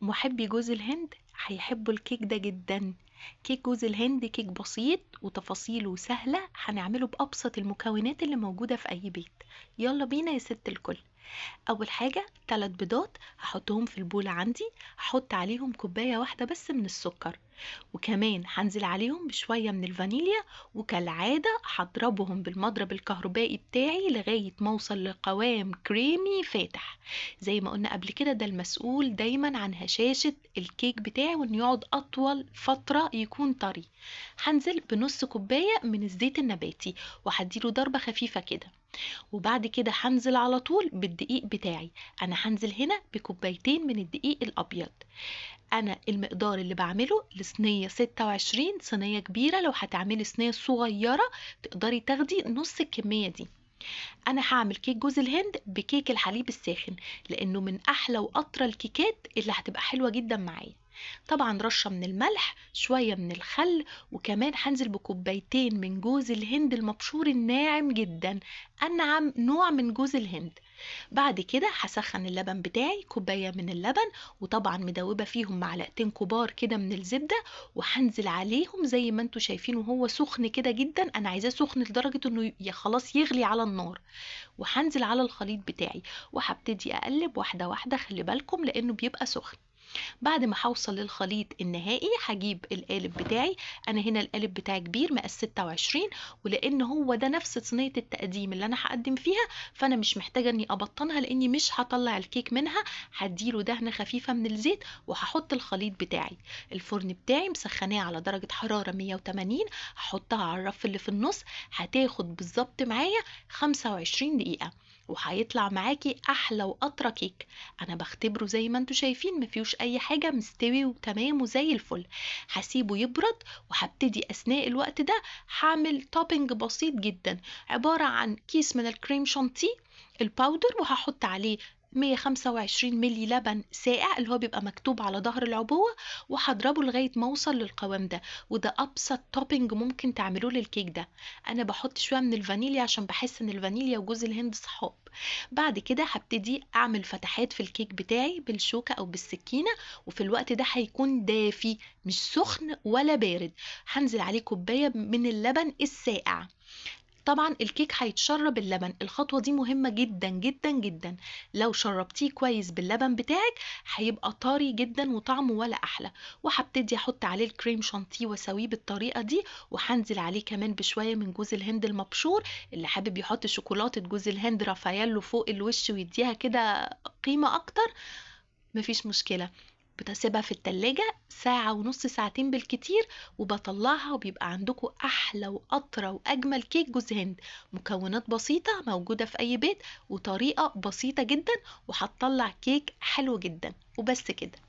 محبي جوز الهند هيحبوا الكيك ده جدا. كيك جوز الهند كيك بسيط وتفاصيله سهلة، هنعمله بأبسط المكونات اللي موجودة في أي بيت. يلا بينا يا ست الكل. اول حاجه 3 بيضات هحطهم في البوله عندي، هحط عليهم كوبايه واحده بس من السكر، وكمان هنزل عليهم بشويه من الفانيليا، وكالعاده هضربهم بالمضرب الكهربائي بتاعي لغايه ما اوصل لقوام كريمي فاتح. زي ما قلنا قبل كده، ده المسؤول دايما عن هشاشه الكيك بتاعي، وانه يقعد اطول فتره يكون طري. هنزل بنص كوبايه من الزيت النباتي وهديله ضربه خفيفه كده. وبعد كده هنزل على طول بالدقيق بتاعي. انا هنزل هنا بكوبايتين من الدقيق الابيض. انا المقدار اللي بعمله لصينيه 26، صينيه كبيره. لو هتعملي صينيه صغيره تقدري تاخدي نص الكميه دي. انا هعمل كيك جوز الهند بكيك الحليب الساخن، لانه من احلى واطرى الكيكات اللي هتبقى حلوه جدا معايا. طبعا رشه من الملح، شويه من الخل، وكمان هنزل بكوبايتين من جوز الهند المبشور الناعم جدا، انعم نوع من جوز الهند. بعد كده هسخن اللبن بتاعي، كوباية من اللبن، وطبعا مدوبة فيهم معلقتين كبار كده من الزبدة، وهنزل عليهم زي ما انتوا شايفين وهو سخن كده جدا. انا عايزاه سخن لدرجة انه خلاص يغلي على النار. وهنزل على الخليط بتاعي وهبتدي اقلب واحدة واحدة، خلي بالكم لانه بيبقى سخن. بعد ما هوصل للخليط النهائي هجيب القالب بتاعي. انا هنا القالب بتاعي كبير مقاس 26، ولان هو ده نفس صينيه التقديم اللي انا هقدم فيها، فانا مش محتاجه اني ابطنها لاني مش هطلع الكيك منها. هديله دهنه خفيفه من الزيت وهحط الخليط بتاعي. الفرن بتاعي مسخناه على درجه حراره 180. هحطها على الرف اللي في النص، هتاخد بالظبط معايا 25 دقيقه، وهيطلع معاكي احلى واطرى كيك. انا بختبره زي ما انتوا شايفين مفيهوش اي حاجه، مستوي وتمام وزي الفل. هسيبه يبرد، وهبتدي اثناء الوقت ده هعمل توبينج بسيط جدا، عباره عن كيس من الكريم شانتيه الباودر، وهحط عليه 125 ملي لبن ساقع اللي هو بيبقى مكتوب على ظهر العبوة، وهضربه لغاية ما اوصل للقوام ده. وده ابسط توبينج ممكن تعملوه للكيك ده. انا بحط شوية من الفانيليا عشان بحس ان الفانيليا وجوز الهند صحاب. بعد كده هبتدي اعمل فتحات في الكيك بتاعي بالشوكة او بالسكينة، وفي الوقت ده هيكون دافي مش سخن ولا بارد. هنزل عليه كوباية من اللبن الساقع. طبعا الكيك هيتشرب اللبن، الخطوة دي مهمة جدا جدا جدا. لو شربتيه كويس باللبن بتاعك هيبقى طري جدا وطعمه ولا احلى. وهبتدي احط عليه الكريم شانتيه واسويه بالطريقة دي، وهنزل عليه كمان بشوية من جوز الهند المبشور. اللي حابب يحط شوكولاتة جوز الهند رافاييلو فوق الوش ويديها كده قيمة اكتر، مفيش مشكلة. بتسيبها في التلاجة ساعة ونص، ساعتين بالكتير، وبطلعها وبيبقى عندكم أحلى وأطرى وأجمل كيك جوز هند. مكونات بسيطة موجودة في أي بيت، وطريقة بسيطة جدا، وهتطلع كيك حلو جدا. وبس كده.